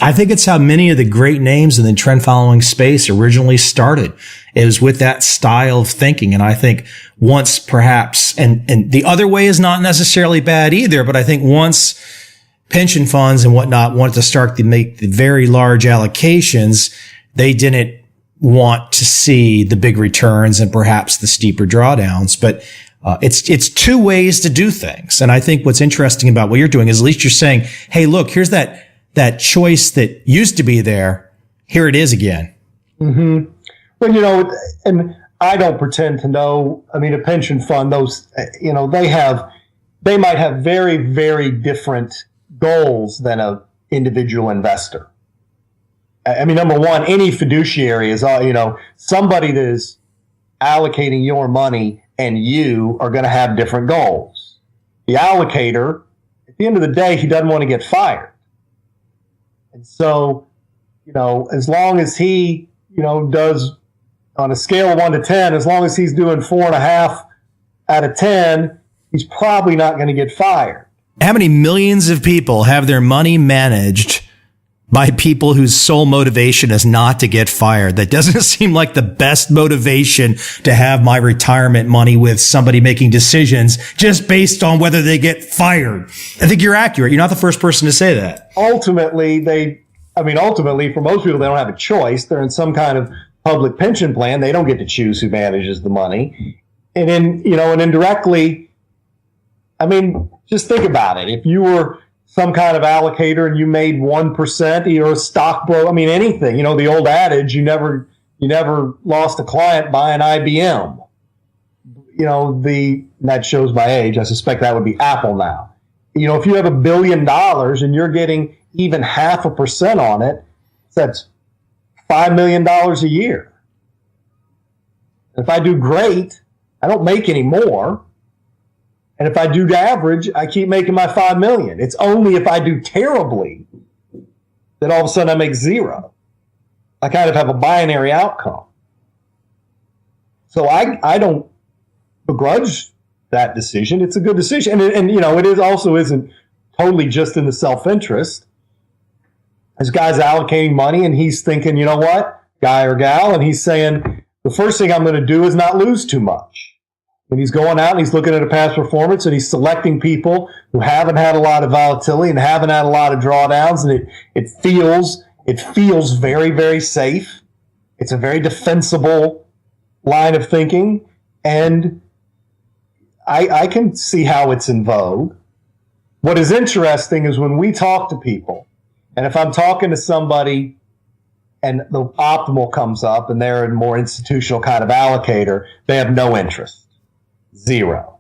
I think it's how many of the great names in the trend following space originally started. It was with that style of thinking. And I think once perhaps, and the other way is not necessarily bad either, but I think once pension funds and whatnot wanted to start to make the very large allocations, they didn't want to see the big returns and perhaps the steeper drawdowns. But it's two ways to do things. And I think what's interesting about what you're doing is at least you're saying, hey, look, here's that choice that used to be there. Here it is again. Mm-hmm. Well, and I don't pretend to know. I mean, a pension fund, those, they might have very, very different goals than an individual investor. I mean, number one, any fiduciary is, somebody that is allocating your money and you are going to have different goals. The allocator, at the end of the day, he doesn't want to get fired. And so, as long as he, does on a scale of 1 to 10, as long as he's doing 4.5 out of 10, he's probably not going to get fired. How many millions of people have their money managed by people whose sole motivation is not to get fired? That doesn't seem like the best motivation to have my retirement money with somebody making decisions just based on whether they get fired. I think you're accurate. You're not the first person to say that. Ultimately, for most people, they don't have a choice. They're in some kind of public pension plan. They don't get to choose who manages the money. And then, and indirectly, just think about it. If you were some kind of allocator and you made 1%, you're a stockbroker, anything, the old adage, you never lost a client buying IBM. That shows my age. I suspect that would be Apple now. If you have $1 billion and you're getting even 0.5% on it, that's $5 million a year. If I do great, I don't make any more. And if I do average, I keep making my $5 million. It's only if I do terribly that all of a sudden I make zero. I kind of have a binary outcome. So I don't begrudge that decision. It's a good decision. And it is also isn't totally just in the self-interest. This guy's allocating money and he's thinking, you know what, guy or gal, and he's saying, the first thing I'm going to do is not lose too much. And he's going out and he's looking at a past performance and he's selecting people who haven't had a lot of volatility and haven't had a lot of drawdowns. And it feels very, very safe. It's a very defensible line of thinking. And I can see how it's in vogue. What is interesting is when we talk to people, and if I'm talking to somebody and the optimal comes up and they're a more institutional kind of allocator, they have no interest. Zero.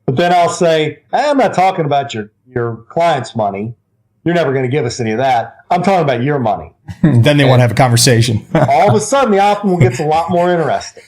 But then I'll say, I'm not talking about your client's money. You're never going to give us any of that. I'm talking about your money. Then they want to have a conversation. All of a sudden, the optimal gets a lot more interesting.